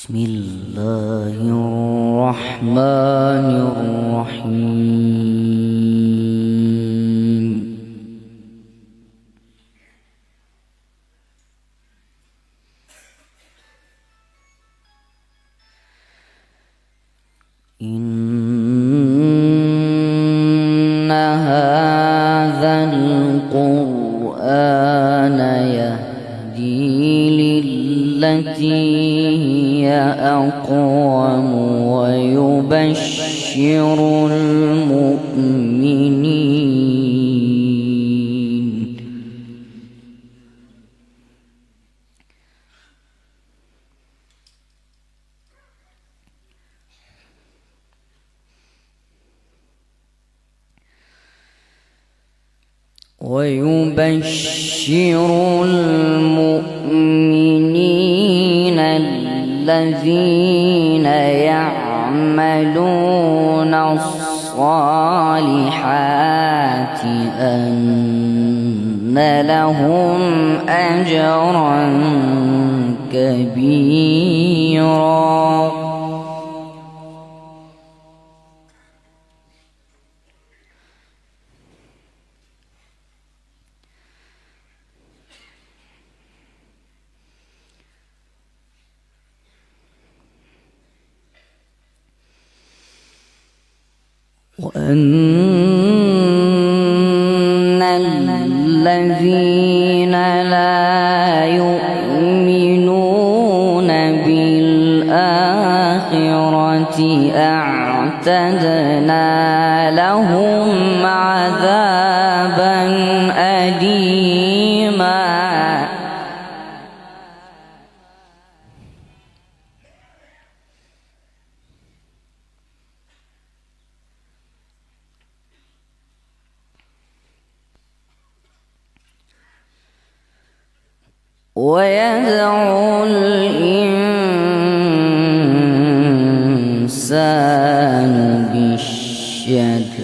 بسم الله الرحمن الرحيم. إن هذا القرآن يهدي للتي هي أقوم ويبشر المؤمنين الذين يعملون الصالحات أن لهم أجرا كبيرا. وأن الذين لا يؤمنون بالآخرة أعتدنا لهم عذابا أليما. ويدعو الإنسان بالشر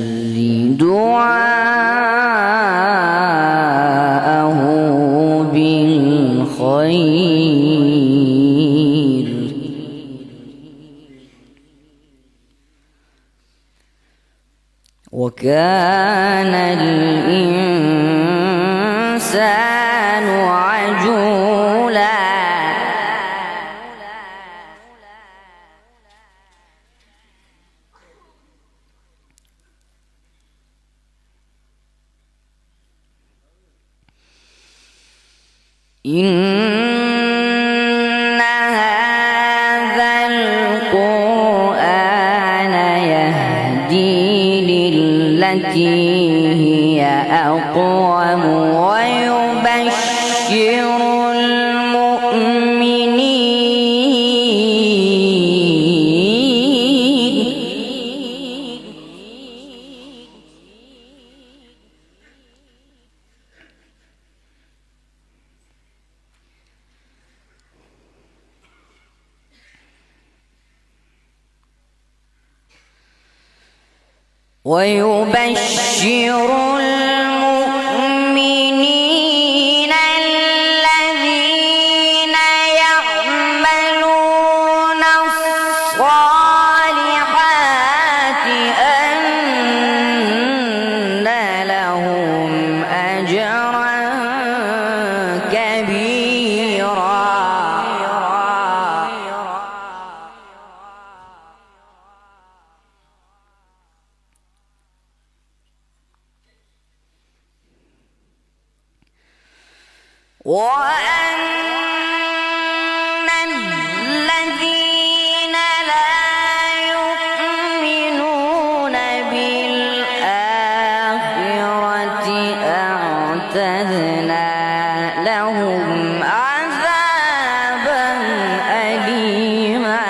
دعاءه بالخير. وكان الإنسان عجولا. إن هذا القرآن يهدي للتي هي أقوم ويبشر المؤمنين الذين يعملون الصالحات أن لهم أجرا كبيرا. وأن الذين لا يؤمنون بالآخرة أعتدنا لهم عذابا أليما.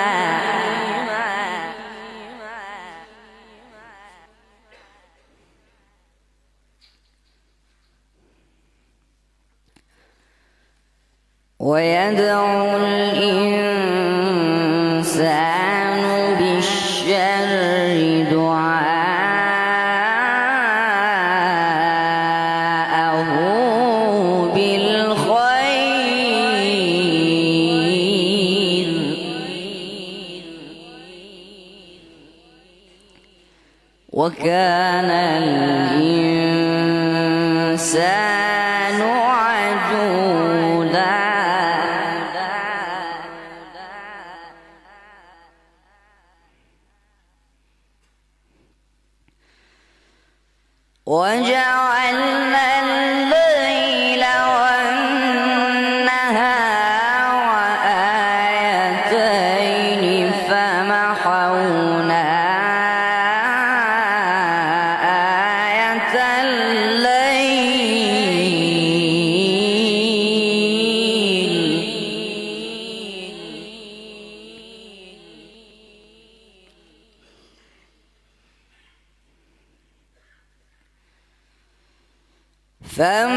ويدعو الإنسان بالشر دعاءه بالخير. وكان الإنسان عجولا وجعلنا الليل والنهار آيتين فمحونا آية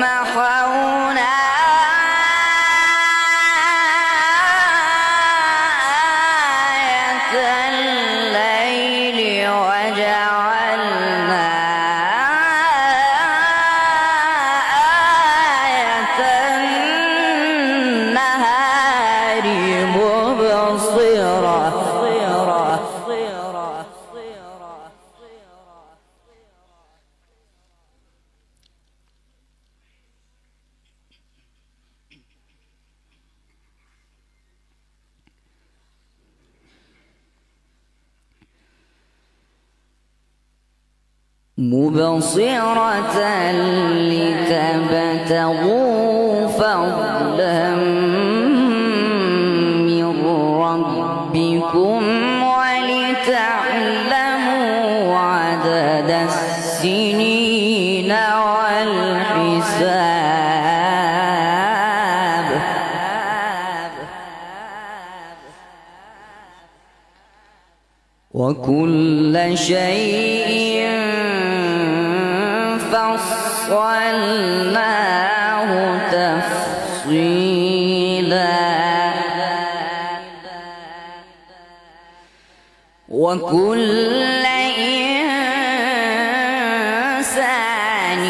فمحونا آية الليل وجعلنا آية النهار مبصرة لتبتغوا فضلا من ربكم ولتعلموا عدد السنين والحساب وكل شيء فصلناه تفصيلا وكل إنسان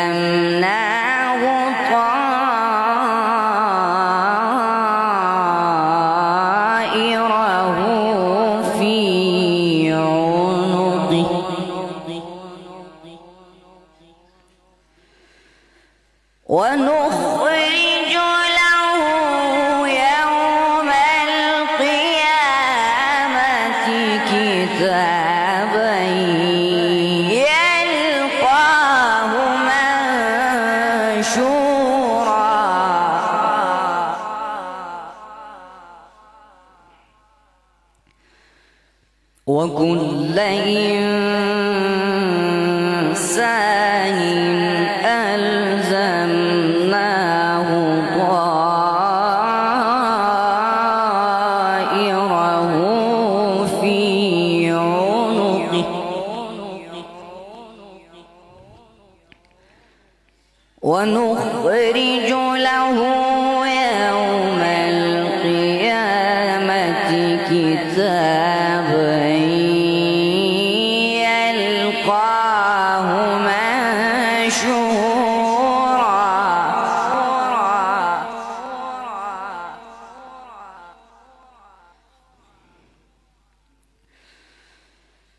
ألزمناه طائره في عنقه ونخرج له يوم القيامة كتابا يلقاه منشورا وكل إنسان ألزمناه طائره في عنقه ونخرج له يوم القيامة كتابا يلقاه منشورا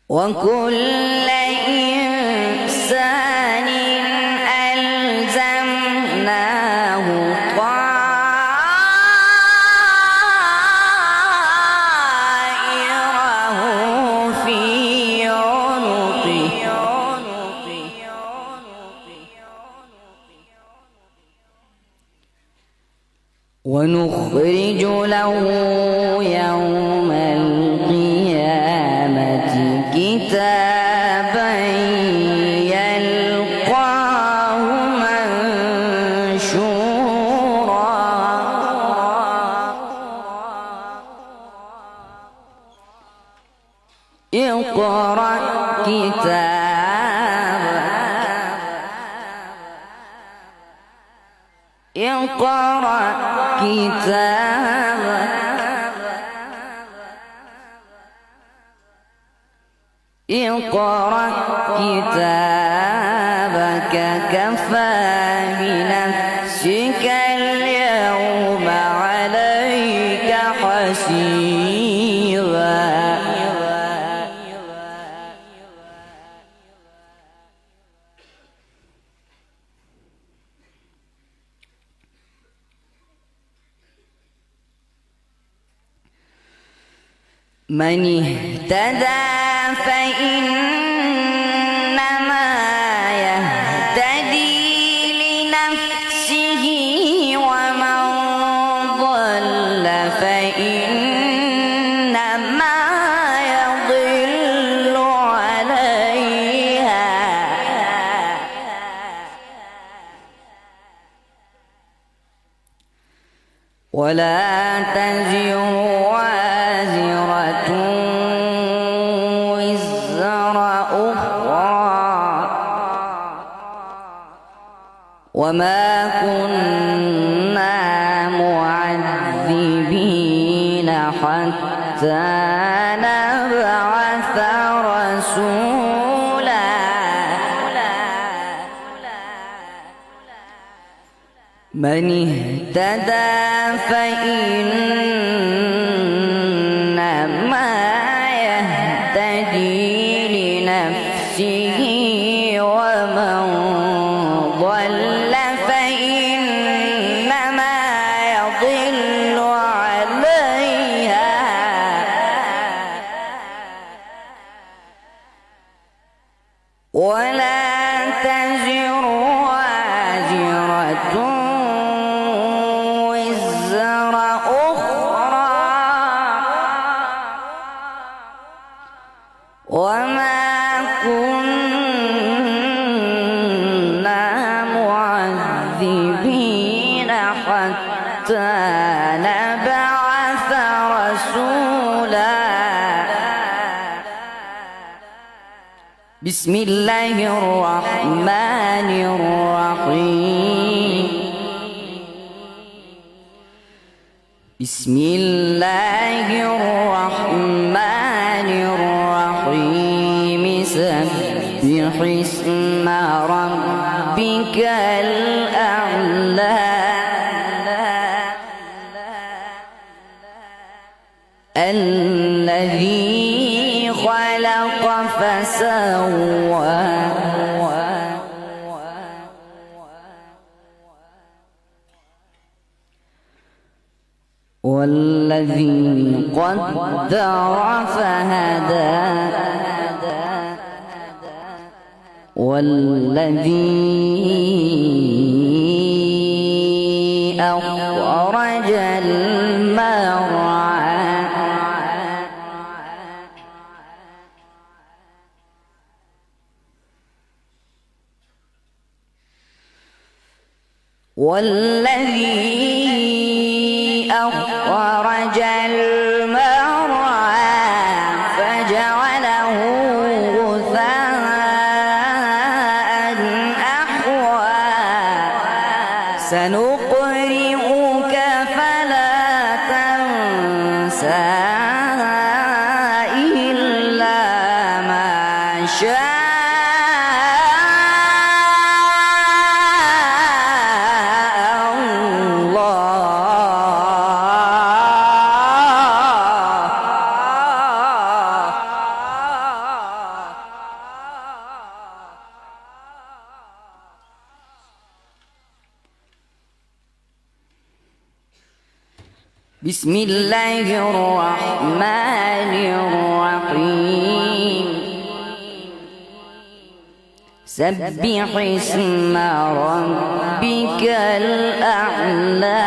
وكل إنسان ألزمناه طائره في عنقه ونخرج له يوم القيامة كتابا يلقاه منشورا اقرأ كتابك اقرأ كتابك اقرأ كتابك كفى بنفسك اليوم عليك حسيبا من اهتدى فإنما يهتدي لنفسه ومن ضل فإنما يضل عليها ولا تزر وازرة وزر أخرى وما كنا معذبين حتى نبعث رسولا من اهتدى فإنما يهتدي لنفسه ومن ضل فإنما يضل عليها ولا تزر وازرة وزر أخرى وما كنا معذبين حتى نبعث رسولا بسم الله الرحمن الرحيم بسم الله الرحمن الرحيم سبح اسم ربك الأعلى الذي خلق فسوى والذي قدر فهدى والذي أخرج المرعى والذي أخرج المرعى فجعله غثاء أحوى سنقرئك فلا تنسى إلا ما شاء بسم الله الرحمن الرحيم سبح اسم ربك الأعلى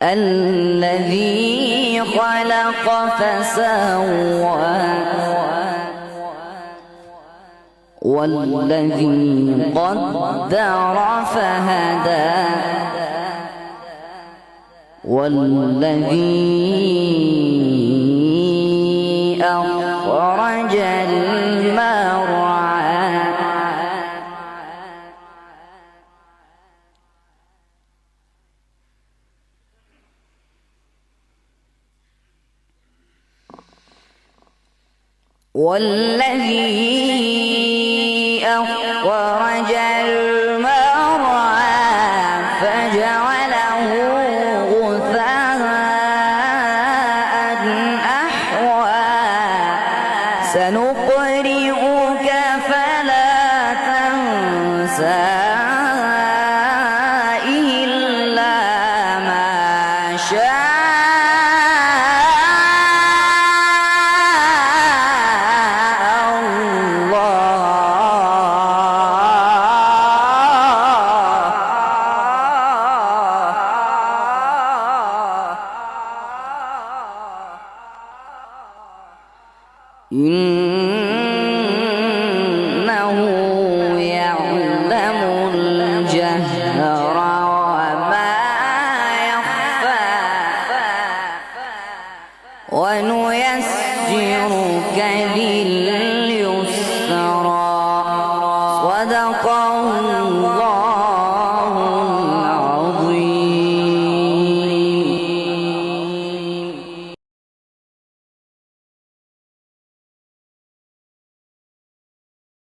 الذي خلق فسوى والذي قدر فهدى والذي أخرج المرعى والذي أخرج المرعى فجعله غثاء أحوى سنقرئك فلا تنسى إلا ما شاء ونيسرك لليسرى صدق الله